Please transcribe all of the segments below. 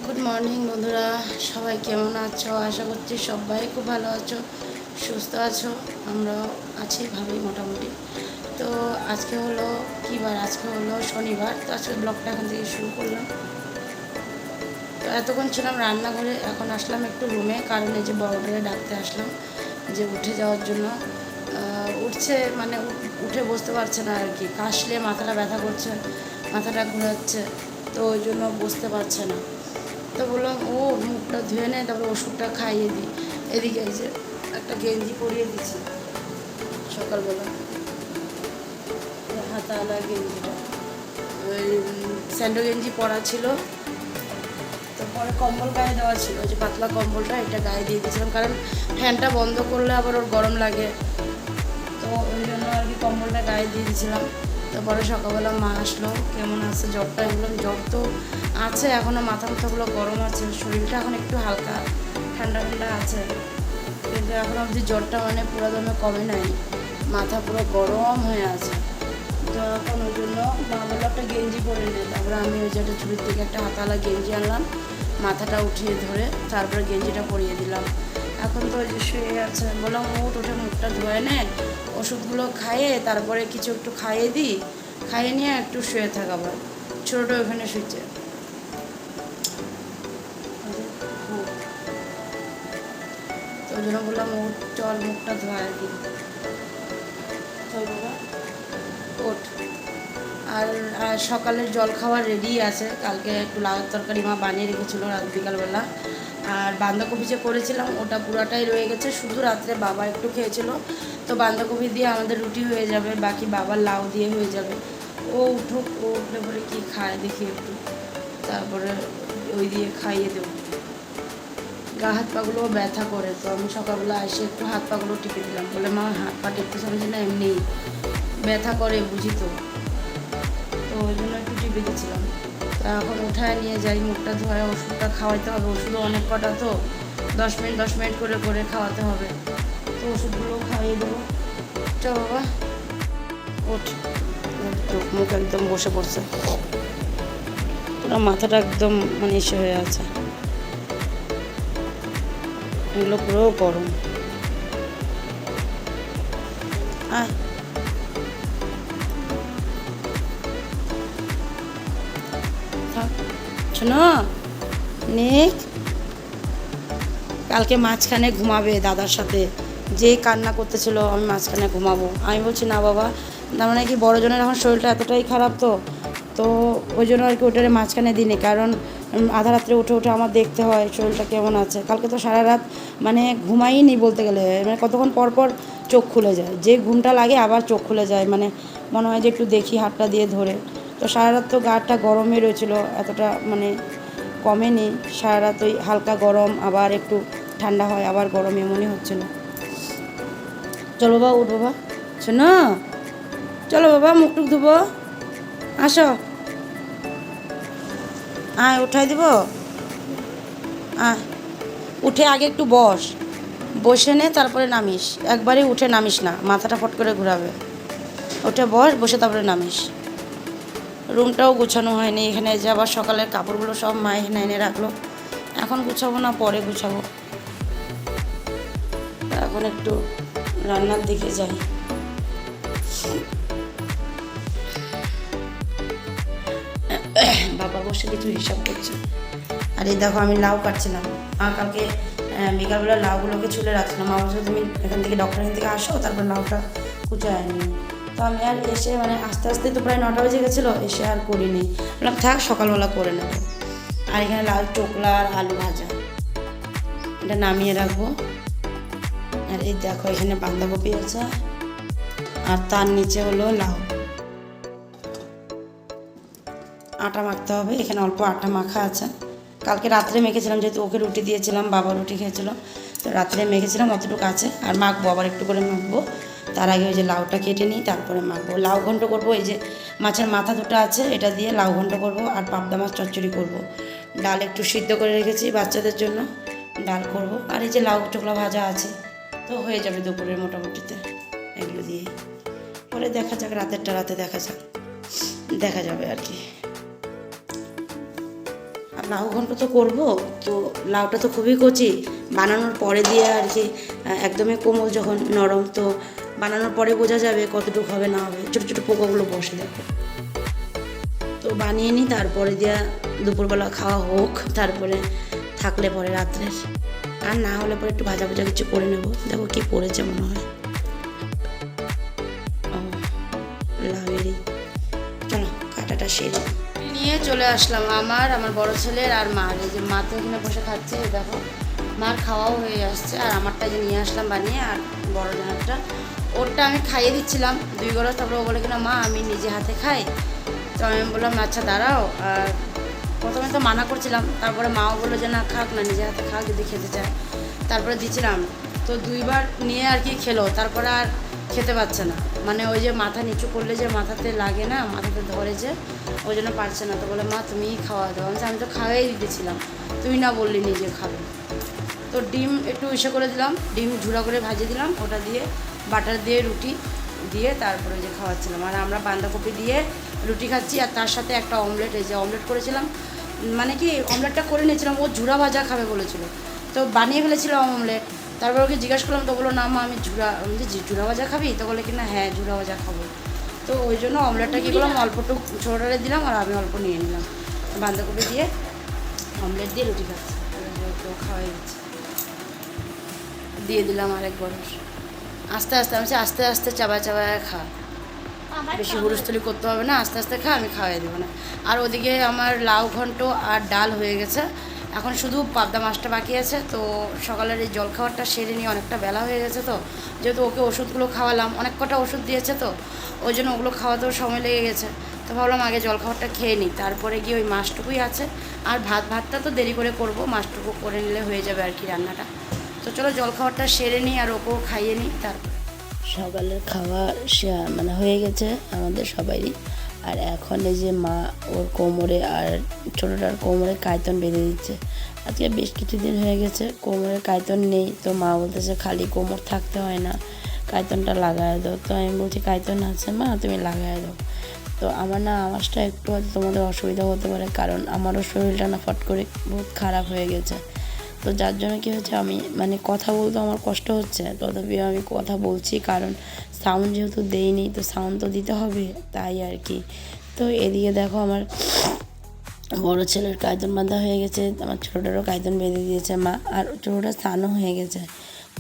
Good morning বন্ধুরা, সবাই কেমন আছো? আশা করছি সবাই খুব ভালো আছো, সুস্থ আছো। আমরাও আছি ভালোই মোটামুটি। তো আজকে হলো কী বার? আজকে হলো শনিবার। তো আজকে ব্লগটা এখন থেকে শুরু করলাম। তো এতক্ষণ ছিলাম রান্নাঘরে, এখন আসলাম একটু রুমে, কারণ এই যে বড়টাকে ডাকতে আসলাম যে উঠে যাওয়ার জন্য। উঠছে মানে উঠে বসতে পারছে না আর কি, কাশলে মাথাটা ব্যথা করছে, মাথাটা ঘোরাচ্ছে, তো ওই জন্য বসতে পারছে না। তো বললাম ও মুখটা ধুয়ে নেয়, তারপরে ওষুধটা খাইয়ে দিই। এদিকে এই যে একটা গেঞ্জি পরিয়ে দিচ্ছি সকালবেলা, হাতাওয়ালা গেঞ্জিটা, ওই স্যান্ডো গেঞ্জি পরা ছিল, তারপরে কম্বল গায়ে দেওয়া ছিল, ওই যে পাতলা কম্বলটা, এটা গায়ে দিয়ে দিয়েছিলাম, কারণ ফ্যানটা বন্ধ করলে আবার ওর গরম লাগে, তো ওই জন্য আর কি কম্বলটা গায়ে দিয়ে দিয়েছিলাম। তারপরে সকালবেলা মা আসলো, কেমন আছে জ্বরটা? এগুলো জ্বর তো আছে এখনও, মাথা ব্যথাগুলো গরম আছে, শরীরটা এখন একটু হালকা ঠান্ডা ঠান্ডা আছে, কিন্তু এখন অবধি জ্বরটা মানে পুরো দমে কমে নাই, মাথা পুরো গরম হয়ে আছে। তো এখন ওই জন্য মা বললো একটা গেঞ্জি পরে নেয়, তারপরে আমি ওই যে একটা চুরির থেকে একটা হাতাওয়ালা গেঞ্জি আনলাম, মাথাটা উঠিয়ে ধরে তারপরে গেঞ্জিটা পরিয়ে দিলাম। এখন তো ওই যে শুয়ে আছে, বললাম উঠে মুখটা ধুয়ে নে, ওষুধগুলো খাইয়ে তারপরে কিছু একটু খাইয়ে দিই, খাইয়ে নিয়ে একটু শুয়ে থাকাবো। ছোটোটা ওখানে শুয়েছে, তো ওই জন্য বললাম চল মুখটা ধোয়া দিই, চল বাবা ওঠ। আর সকালের জল খাওয়ার রেডি আছে, কালকে একটু লাউয়ের তরকারি মা বানিয়ে রেখেছিলো রাত বিকালবেলা, আর বাঁধাকপি যে করেছিলাম ওটা পুরাটাই রয়ে গেছে, শুধু রাত্রে বাবা একটু খেয়েছিল। তো বাঁধাকপি দিয়ে আমাদের রুটি হয়ে যাবে, বাকি বাবার লাউ দিয়ে হয়ে যাবে। ও উঠুক, ও উঠলে পরে কী খায় দেখি একটু, তারপরে ওই দিয়ে খাইয়ে দেবো। গা হাত পাগুলোও ব্যথা করে, তো আমি সকালবেলা এসে একটু হাত পাগুলো টিপে দিলাম, বলে মা হাত পা টিপতে সমঝে না, এমনি ব্যথা করে বুঝি তো, তো ওই জন্য একটু টিপে দিচ্ছিলাম। তা এখন উঠায় নিয়ে যাই, মুখটা ধোয়া, ওষুধটা খাওয়াইতে হবে, ওষুধও অনেক কটা, তো 10 মিনিট করে করে খাওয়াতে হবে, তো ওষুধগুলো খাইয়ে দেবো। চ বাবা ওঠ, মুখ একদম বসে পড়ছে, পুরো মাথাটা একদম মানে এসে হয়ে আছে, এগুলো পুরো গরম। আয় শোনো নিক, কালকে মাঝখানে ঘুমাবে দাদার সাথে, যে কান্না করতেছিল আমি মাঝখানে ঘুমাবো, আমি বলছি না বাবা, তার মানে কি বড়জনের এখন শরীরটা এতটাই খারাপ, তো তো ওই জন্য আর কি ওটারে মাঝখানে দিনে, কারণ আধা রাত্রে উঠে উঠে আমার দেখতে হয় শরীরটা কেমন আছে। কালকে তো সারা রাত মানে ঘুমাইনি বলতে গেলে, মানে কতক্ষণ পর পর চোখ খুলে যায়, যে ঘুমটা লাগে আবার চোখ খুলে যায়, মানে মনে হয় যে একটু দেখি হাতটা দিয়ে ধরে। তো সারা রাত তো গাটা গরমে রয়েছিল, এতটা মানে কমেনি, সারা রাত ওই হালকা গরম, আবার একটু ঠান্ডা হয়, আবার গরম, এমনই হচ্ছিল। চলো বাবা উঠ বাবা, শোনো চলো বাবা মুখ টুক ধুবো, আসো আয় উঠাই দিব, আয় উঠে আগে একটু বস, বসে নে তারপরে নামিস, একবারে উঠে নামিস না, মাথাটা ফট করে ঘুরাবে, উঠে বস, বসে তারপরে নামিস। রুমটাও গুছানো হয়নি, এখানে যে আবার সকালের কাপড়গুলো সব মা এখানে এনে রাখলো, এখন গুছাবো না পরে গুছাবো। এখন একটু রান্নার দিকে যাই। বাবা বসে কিছু হিসাব করছে, আর এই দেখো আমি লাউ কাটছিলাম, কালকে বিকালবেলা লাউগুলোকে ছুলে রাখছিলাম, মা বলছে তুমি এখান থেকে ডক্টরের থেকে আসো তারপর লাউটা কুচায় নিই। তো আমি আর এসে মানে আস্তে আস্তে তো প্রায় 9টা বেজে গেছিলো, এসে আর করিনি, বললাম থাক সকালবেলা করে নেব। আর এখানে লাল চোকলা আর আলু ভাজা, এটা নামিয়ে রাখবো। আর এই দেখো এখানে বাঁধাকপি আছে, আর তার নিচে হলো লাউ। আটা মাখতে হবে, এখানে অল্প আটা মাখা আছে, কালকে রাত্রে মেখেছিলাম, যেহেতু ওকে রুটি দিয়েছিলাম, বাবা রুটি খেয়েছিল, তো রাত্রে মেখেছিলাম, অতটুকু আছে, আর মাখবো, আবার একটু করে মাখবো। তার আগে ওই যে লাউটা কেটে নিই, তারপরে মাখবো। লাউ ঘন্ট করবো, এই যে মাছের মাথা দুটো আছে এটা দিয়ে লাউ ঘন্ট করবো, আর পাবদা মাছ চচ্চড়ি করবো। ডাল একটু সিদ্ধ করে রেখেছি বাচ্চাদের জন্য, ডাল করব, আর এই যে লাউ চোকলা ভাজা আছে, তো হয়ে যাবে দুপুরের মোটামুটিতে এগুলো দিয়ে। পরে দেখা যাক, রাতেরটা রাতে দেখা যাক, দেখা যাবে আর কি। লাউ ঘন্ট তো করবো, তো লাউটা তো খুবই কচি, বানানোর পরে দিয়ে আর কি একদমই কোমল যখন নরম, তো বানানোর পরে বোঝা যাবে কতটুকু হবে না হবে, ছোটো ছোটো পোকাগুলো বসে দেখো। তো বানিয়ে নিই, তারপরে দিয়ে দুপুরবেলা খাওয়া হোক, তারপরে থাকলে পরে রাত্রের, আর না হলে পরে একটু ভাজা ভাজা কিছু করে নেবো। দেখো কি পড়েছে মনে হয়, লাউয়েরই। চলো কাটাটা সেরে নিয়ে চলে আসলাম আমার বড় ছেলের আর মার। এই যে মা তো এখানে বসে খাচ্ছে, দেখো মার খাওয়াও হয়ে আসছে, আর আমারটা যে নিয়ে আসলাম বানিয়ে, আর বড় জানারটা ওরটা আমি খাইয়ে দিচ্ছিলাম 2 গরস, তারপরে ও বলে কিনা মা আমি নিজে হাতে খাই। তো আমি বললাম আচ্ছা দাঁড়াও, আর প্রথমে তো মানা করছিলাম, তারপরে মাও বললো যে না খাক না, নিজে হাতে খাক যদি খেতে চায়, তারপরে দিচ্ছিলাম। তো 2 বার নিয়ে আর কি খেলো, তারপরে আর খেতে পারছে না, মানে ওই যে মাথা নিচু করলে যে মাথাতে লাগে না, মাথাতে ধরে যে, ওই জন্য পারছে না। তো বলে মা তুমিই খাওয়া দাও। আমি তো খাওয়াই দিতেছিলাম, তুই না বললি নিজে খাবে। তো ডিম একটু ইসে করে দিলাম, ডিম ঝুড়া করে ভাজিয়ে দিলাম, ওটা দিয়ে বাটার দিয়ে রুটি দিয়ে তারপরে যে খাওয়াচ্ছিলাম। আর আমরা বাঁধাকপি দিয়ে রুটি খাচ্ছি, আর তার সাথে একটা অমলেট, এই যে অমলেট করেছিলাম, মানে কি অমলেটটা করে নিয়েছিলাম, ও ঝুড়া ভাজা খাবে বলেছিল, তো বানিয়ে ফেলেছিলাম অমলেট। তারপর ওকে জিজ্ঞাসা করলাম, তো বললো না মা আমি ঝুড়া ভাজা খাবি, তো বলে কি না হ্যাঁ ঝুড়া ভাজা খাবো। তো ওই জন্য অমলেটটা কী করলাম, অল্পটুকু ছোটোটারে দিলাম, আর আমি অল্প নিয়ে নিলাম, বাঁধাকপি দিয়ে অমলেট দিয়ে রুটি খাচ্ছি, তো খাওয়াই দিচ্ছি। দিয়ে দিলাম আরেক বরস, আস্তে আস্তে আমি আস্তে আস্তে চাবায় চাবায় খা, বেশি হুলস্থুলি করতে হবে না, আস্তে আস্তে খা, আমি খাওয়াই দেবো না। আর ওদিকে আমার লাউ ঘন্ট আর ডাল হয়ে গেছে, এখন শুধু পাবদা মাছটা বাকি আছে। তো সকালের এই জলখাবারটা সেরে নিয়ে অনেকটা বেলা হয়ে গেছে, তো যেহেতু ওকে ওষুধগুলো খাওয়ালাম, অনেক কটা ওষুধ দিয়েছে, তো ওই জন্য ওগুলো খাওয়াতেও সময় লেগে গেছে। তো ভাবলাম আগে জলখাবারটা খেয়ে নিই, তারপরে গিয়ে ওই মাছটুকুই আছে, আর ভাতটা তো দেরি করে করব, মাছটুকু করে নিলে হয়ে যাবে আর কি রান্নাটা। তো চলো জলখাবারটা সেরে নিই আর ওকেও খাইয়ে নিই। তারপর সকালের খাওয়া মানে হয়ে গেছে আমাদের সবারই। আর এখন এই যে মা ওর কোমরে আর ছোটোটার কোমরে কায়তন বেঁধে দিচ্ছে। আজকে বেশ কিছুদিন হয়ে গেছে কোমরে কায়তন নেই, তো মা বলতেছে খালি কোমর থাকতে হয় না, কায়তনটা লাগায় দাও। তো আমি বলছি কায়তন আছে মা, তুমি লাগায় দাও। তো আমার না আওয়াজটা একটু হয়তো তোমাদের অসুবিধা হতে পারে, কারণ আমারও শরীরটা না ফট করে বহুত খারাপ হয়ে গেছে। তো যার জন্য কী হচ্ছে, আমি মানে কথা বলতে আমার কষ্ট হচ্ছে, তথাপি আমি কথা বলছি, কারণ সাউন্ড যেহেতু দেইনি, তো সাউন্ড তো দিতে হবে, তাই আর কি। তো এদিকে দেখো আমার বড় ছেলের কায়তন বাঁধা হয়ে গেছে, আমার ছোটোটারও কায়তন বেঁধে দিয়েছে মা, আর ছোটোটা স্নানও হয়ে গেছে।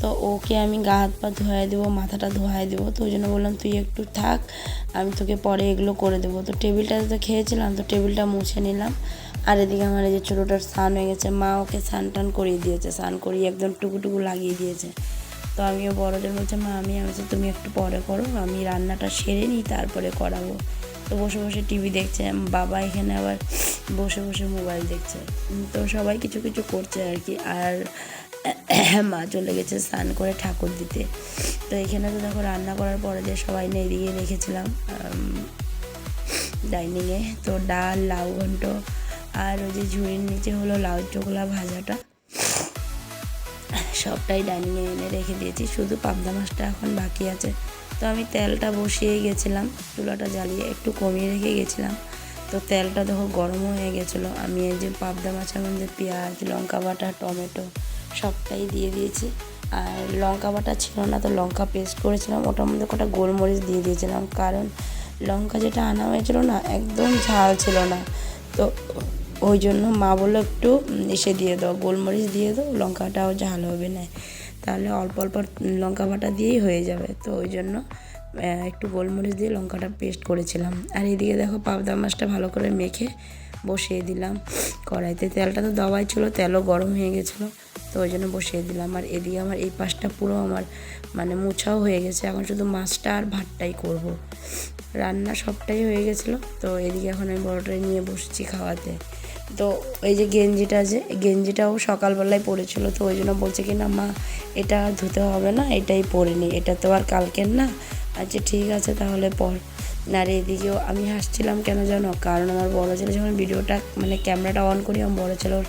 তো ওকে আমি গা হাত পা ধোয়াই দেবো, মাথাটা ধোয়াই দেবো, তো ওই জন্য বললাম তুই একটু থাক, আমি তোকে পরে এগুলো করে দেবো। তো টেবিলটাতে তো খেয়েছিলাম, তো টেবিলটা মুছে নিলাম। আর এদিকে আমার এই যে ছোটোটার স্নান হয়ে গেছে, মা ওকে স্নান টান করিয়ে দিয়েছে, স্নান করিয়ে একদম টুকুটুকু লাগিয়ে দিয়েছে। তো আমিও বড়দের বলছে মা আমি তুমি একটু পরে করো, আমি রান্নাটা সেরে নিই তারপরে করাবো। তো বসে বসে টিভি দেখছে, বাবা এখানে আবার বসে বসে মোবাইল দেখছে। তো সবাই কিছু কিছু করছে আর কি। আর মা চলে গেছে স্নান করে ঠাকুর দিতে। তো এখানে তো দেখো রান্না করার পরে যে সবাই নিয়ে এদিকে রেখেছিলাম ডাইনিংয়ে, তো ডাল, লাউ ঘন্ট, আর ওই যে ঝুড়ির নিচে হলো লাউ চোখলা ভাজাটা, সবটাই ডাইনিংয়ে এনে রেখে দিয়েছি, শুধু পাবদা মাছটা এখন বাকি আছে। তো আমি তেলটা বসিয়ে গেছিলাম, চুলাটা জ্বালিয়ে একটু কমিয়ে রেখে গেছিলাম। তো তেলটা দেখো গরম হয়ে গেছিলো, আমি এই যে পাবদা মাছের মধ্যে পেঁয়াজ, লঙ্কা বাটা, টমেটো সবটাই দিয়ে দিয়েছি। আর লঙ্কা বাটা ছিল না, তো লঙ্কা পেস্ট করেছিলাম, ওটার মধ্যে কটা গোলমরিচ দিয়ে দিয়েছিলাম, কারণ লঙ্কা যেটা আনা হয়েছিল না একদম ঝাল ছিল না। তো ওই জন্য মা বললো একটু এসে দিয়ে দাও, গোলমরিচ দিয়ে দাও, লঙ্কাটাও ঝাল হবে না, তাহলে অল্প অল্প লঙ্কা বাটা দিয়েই হয়ে যাবে। তো ওই জন্য একটু গোলমরিচ দিয়ে লঙ্কাটা পেস্ট করেছিলাম। আর এদিকে দেখো পাবদা মাছটা ভালো করে মেখে বসিয়ে দিলাম কড়াইতে, তেলটা তো দেওয়াই ছিল, তেলও গরম হয়ে গেছিলো, তো ওই জন্য বসিয়ে দিলাম। আর এদিকে আমার এই পাশটা পুরো আমার মানে মোছাও হয়ে গেছে, এখন শুধু মাছটা আর ভাতটাই করব, রান্না সবটাই হয়ে গেছিলো। তো এদিকে এখন আমি বড়টাই নিয়ে বসেছি খাওয়াতে। তো এই যে গেঞ্জিটা, যে গেঞ্জিটাও সকালবেলায় পরেছিল, তো ওই জন্য বলছে কি না মা এটা আর ধুতে হবে না, এটাই পরে নি, এটা তো আর কালকের না। আচ্ছা ঠিক আছে তাহলে পর। আর এদিকেও আমি হাসছিলাম কেন জানো, কারণ আমার বড় ছেলে যখন ভিডিওটা মানে ক্যামেরাটা অন করি, আমার বড় ছেলে ওর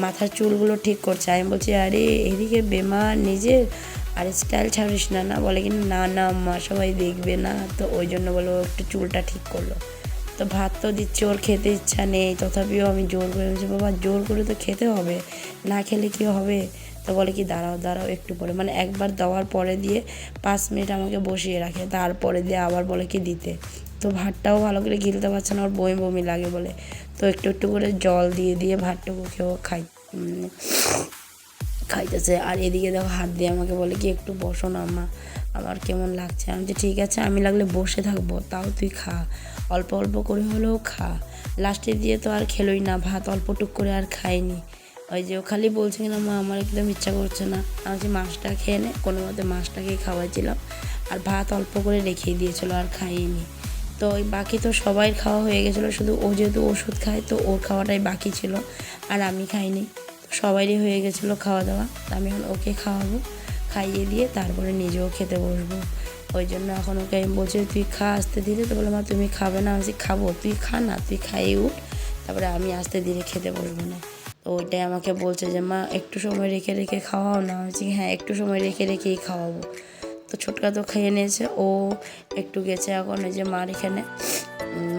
মাথার চুলগুলো ঠিক করছে, আমি বলছি আরে এদিকে বেমার নিজের, আর স্টাইল ছাড়িস না, না বলে কিন্তু না না মা সবাই দেখবে না, তো ওই জন্য বলো একটু চুলটা ঠিক করলো। তো তো ভাত তো দিচ্ছি, ওর খেতে ইচ্ছা নেই, তথাপিও আমি জোর করে বলছি বাবা জোর করে তো খেতে হবে, না খেলে কি হবে। তো বলে কি দাঁড়াও দাঁড়াও একটু পরে, মানে একবার দেওয়ার পরে দিয়ে 5 মিনিট আমাকে বসিয়ে রাখে, তারপরে দিয়ে আবার বলে কি দিতে। তো ভাতটাও ভালো করে গিলতে পারছে না, ওর বমি বমি লাগে বলে। তো একটু একটু করে জল দিয়ে দিয়ে ভাতটুকু খেয়েও খাইতেছে। আর এদিকে দেখো হাত দিয়ে আমাকে বলে কি একটু বসো না মা, আমার কেমন লাগছে। আমি যে ঠিক আছে আমি লাগলে বসে থাকবো, তাও তুই খা, অল্প অল্প করে হলেও খা। লাস্টে দিয়ে তো আর খেলোই না, ভাত অল্প টুক করে আর খাইনি। ওই যে ও খালি বলছে কিনা মা আমার একদম ইচ্ছা করছে না। আমি যে মাছটা খেয়ে নে, কোনো মতে মাছটাকেই খাওয়াইছিলাম, আর ভাত অল্প করে রেখেই দিয়েছিলো, আর খাইনি। তো ওই বাকি তো সবাই খাওয়া হয়ে গেছিলো, শুধু ও যেহেতু ওষুধ খায় তো ওর খাওয়াটাই বাকি ছিল, আর আমি খাইনি। সবারই হয়ে গেছিলো খাওয়া দাওয়া, আমি এখন ওকে খাওয়াবো, খাইয়ে দিয়ে তারপরে নিজেও খেতে বসবো। ওই জন্য এখন ওকে আমি বলছি তুই খা আস্তে ধীরে। তো বলে মা তুমি খাবে না, আমি খাবো, তুই খা না, তুই খাইয়ে উঠ, তারপরে আমি আস্তে ধীরে খেতে বসবো না। তো ওইটাই আমাকে বলছে যে মা একটু সময় রেখে রেখে খাওয়াও না। আমি বলছি হ্যাঁ একটু সময় রেখে রেখেই খাওয়াবো। তো ছোটকা তো খেয়ে নিয়েছে, ও একটু গেছে এখন ওই যে মার এখানে,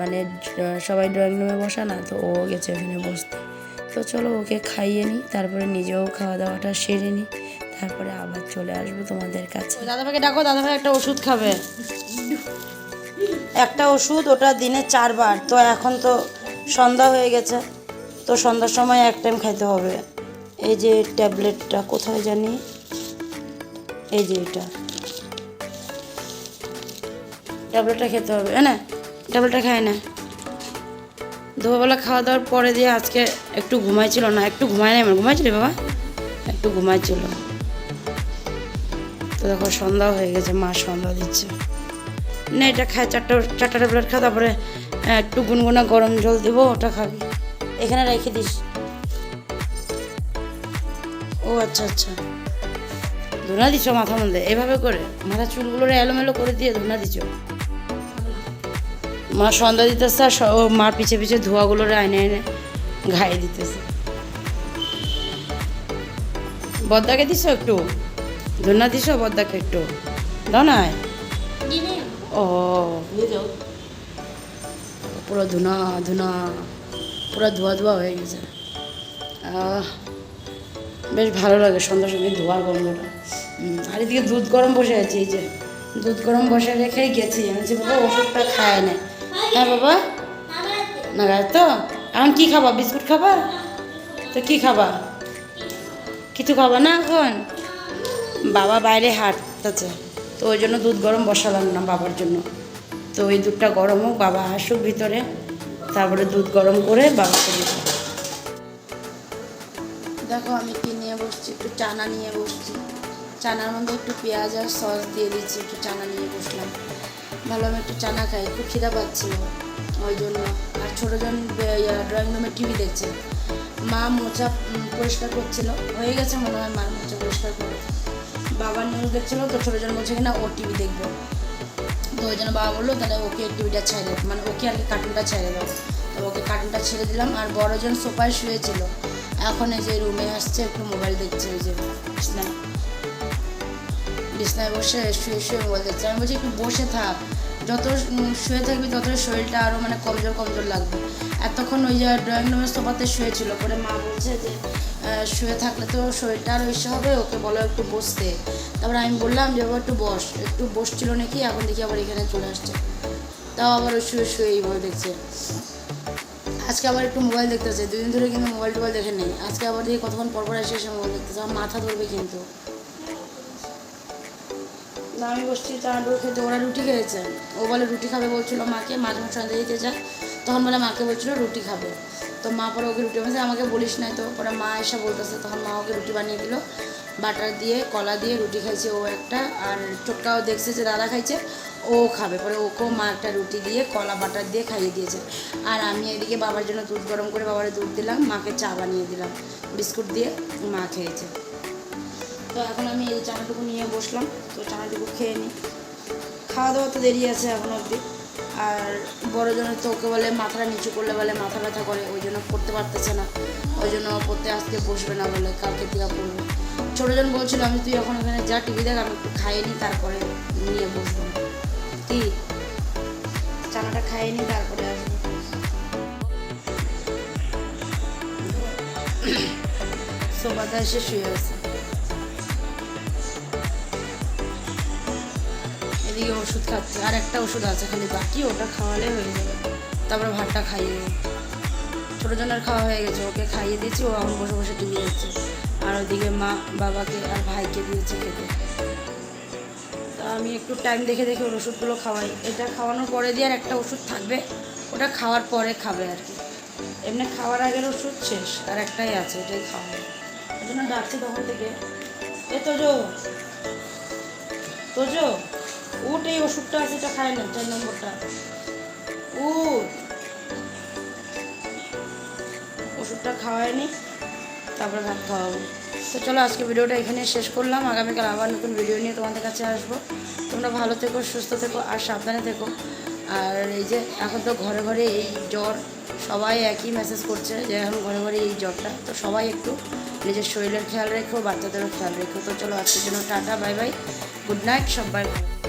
মানে সবাই ড্রয়িং রুমে বসা না, তো ও গেছে ওখানে বসতে। তো চলো ওকে খাইয়ে নিই, তারপরে নিজেও খাওয়া দাওয়াটা সেরে নিই, তারপরে আবার চলে আসবো তোমাদের কাছে। দাদাভাইকে ডাকো, দাদাভাই একটা ওষুধ খাবে, একটা ওষুধ, ওটা দিনে 4 বার। তো এখন তো সন্ধ্যা হয়ে গেছে, তো সন্ধ্যার সময় এক টাইম খাইতে হবে। এই যে ট্যাবলেটটা কোথায় জানি, এই যে এটা ট্যাবলেটটা খেতে হবে, না ট্যাবলেটটা খায় না। দুপুরবেলা খাওয়া দাওয়ার পরে দিয়ে আজকে একটু ঘুমাইছিল না, একটু ঘুমায় না, ঘুমাইছিল বাবা, একটু ঘুমাইছিল। তো দেখো সন্ধ্যা হয়ে গেছে, মা সন্ধ্যা দিচ্ছে না, এটা খায়, চারটা ট্যাবলেট খা, তারপরে একটু গুনগুনা গরম জল দেবো, ওটা খাবি, এখানে রেখে দিস। ও আচ্ছা আচ্ছা, ধুনা দিচ্ছ মাথার মধ্যে এভাবে করে, মাথা চুলগুলো এলোমেলো করে দিয়ে ধুনা দিচ্ছ। মা সন্ধ্যা দিতেছে, আর ও মার পিছে পিছে ধোয়াগুলো আইনে এনে ঘায়ে দিতেছে। বদ্দাকে দিছ একটু ধুনা দিছ, বদ্দাকে একটু দাও না। ও পুরো ধুনা ধুনা, পুরো ধোয়া ধোয়া হয়ে গেছে। বেশ ভালো লাগে সন্ধ্যার সময় ধোয়ার গন্ধটা। আর এদিকে দুধ গরম বসে আছে, এই যে দুধ গরম বসে রেখেই গেছি। আমি যে বাবা ওষুধটা খায় না। হ্যাঁ বাবা না গায়ে তো এখন কী খাবা, বিস্কুট খাবা? তো কী খাবা, কিছু খাবা না এখন? বাবা বাইরে হাঁটতেছে, তো ওই জন্য দুধ গরম বসালাম না বাবার জন্য। তো ওই দুধটা গরম হোক, বাবা আসুক ভিতরে, তারপরে দুধ গরম করে বাবাকে দিতে। দেখো আমি কি নিয়ে বসছি, একটু চানা নিয়ে বসছি, চানার মধ্যে একটু পেঁয়াজ আর সস দিয়ে দিচ্ছি, একটু চানা নিয়ে বসলাম। ভালো আমি একটু চানা খাই, খুব খিদা পাচ্ছিল ওই জন্য। আর ছোটোজন ড্রয়িং রুমে টিভি দেখছে, মা মোচা পরিষ্কার করছিল, হয়ে গেছে মনে হয় মার মোচা পরিষ্কার করে। বাবা নিউজ দেখছিলো, তো ছোটোজন বলছে কিনা ও টিভি দেখবে, তো ওই জন্য বাবা বললো তাহলে ওকে টিভিটা ছেড়ে, মানে ওকে আর কি কার্টুনটা ছেড়ে দাও। তো ওকে কার্টুনটা ছেড়ে দিলাম। আর বড়জন সোফায় শুয়েছিল, এখন এই যে রুমে আসছে একটু মোবাইল দেখছে, ওই যে বিছনায় বসে শুয়ে শুয়ে মোবাইল দেখছে। আমি বলছি একটু বসে থাক, যত শুয়ে থাকবি তত শরীরটা আরও মানে কমজোর কমজোর লাগবে। এতক্ষণ ওই যে ড্রয়িং রুমের সোফাতে শুয়েছিল, পরে মা বলছে যে শুয়ে থাকলে তো শরীরটা আরও ইচ্ছা হবে, ওকে বলো একটু বসতে। তারপরে আমি বললাম যে বাবা একটু বস, একটু বসছিল নাকি, এখন দেখি আবার এখানে চলে আসছে, তাও আবার ওই শুয়ে শুয়ে এই মোবাইল দেখছে। আজকে আবার একটু মোবাইল দেখতেছে, 2 দিন ধরে কিন্তু মোবাইল টোবাইল দেখে নেই, আজকে আবার দেখি কতক্ষণ পরপর এসে এসে মোবাইল দেখতেছে, আমার মাথা ধরবে কিন্তু। না আমি বসছি চানা ডোর খেতে, ওরা রুটি খেয়েছে, ও বলে রুটি খাবে বলছিল মাকে, মাঝে মাঝে সন্ধ্যা দিতে যায়, তখন বলে মাকে বলছিল রুটি খাবে। তো মা পরে ওকে রুটি বানিয়েছে, আমাকে বলিস নাই, তো পরে মা এসে বলতেছে, তখন মা ওকে রুটি বানিয়ে দিল, বাটার দিয়ে কলা দিয়ে রুটি খাইছে ও একটা, আর টোটকাও দেখছে যে দাদা খাইছে, ও খাবে, পরে ওকেও মা একটা রুটি দিয়ে কলা বাটার দিয়ে খাইয়ে দিয়েছে। আর আমি এদিকে বাবার জন্য দুধ গরম করে বাবারে দুধ দিলাম, মাকে চা বানিয়ে দিলাম বিস্কুট দিয়ে, মা খেয়েছে। তো এখন আমি এই চানাটুকু নিয়ে বসলাম, তো চানাটুকু খেয়ে নিই, খাওয়া দাওয়া তো দেরি আছে এখন অবধি। আর বড়জনের তো ওকে বলে মাথাটা নিচু করলে বলে মাথা ব্যথা করে, ওই জন্য পড়তে পারতেছে না, ওই জন্য পড়তে আজকে বসবে না বলে, কালকে থেকে পড়বে। ছোটোজন বলছিল আমি তুই এখন ওখানে যা টিভি দেখ, আমি একটু খাইয়ে নিই তারপরে নিয়ে বসবো। কি চানাটা খাইয়ে নিই তারপরে আসবো। সোফাতে এসে শুয়ে আছে। এদিকে ওষুধ খাচ্ছে, আর একটা ওষুধ আছে খালি বাকি, ওটা খাওয়ালে হয়ে যাবে। তারপরে ভাতটা খাইয়ে দেবো। ছোটো জনের খাওয়া হয়ে গেছে, ওকে খাইয়ে দিয়েছি, ও এখন বসে বসে টিভি দেখছে। আর ওদিকে মা বাবাকে আর ভাইকে দিয়েছে খেতে। তা আমি একটু টাইম দেখে দেখে ওর ওষুধগুলো খাওয়াই। এটা খাওয়ানোর পরে দিয়ে আর একটা ওষুধ থাকবে, ওটা খাওয়ার পরে খাবে আর কি। এমনি খাওয়ার আগের ওষুধ শেষ, আর একটাই আছে, এটাই খাওয়াবে। ওই জন্য ডাকছে তখন থেকে, এ তোজো তোজো উঠ, এই ওষুধটা আছে, এটা খায় না, 4 নম্বরটা উঠ। ওষুধটা খাওয়ায়নি, তারপরে ভাত খাওয়াবো। তো চলো আজকে ভিডিওটা এখানে শেষ করলাম। আগামীকাল আবার নতুন ভিডিও নিয়ে তোমাদের কাছে আসবো। তোমরা ভালো থেকো, সুস্থ থেকো, আর সাবধানে থেকো। আর এই যে এখন তো ঘরে ঘরে এই জ্বর, সবাই একই মেসেজ করছে যে এখন ঘরে ঘরে এই জ্বরটা, তো সবাই একটু নিজের শরীরের খেয়াল রেখো, বাচ্চাদেরও খেয়াল রেখো। তো চলো আজকের জন্য tata, bye bye, good night, সবাই ভালো।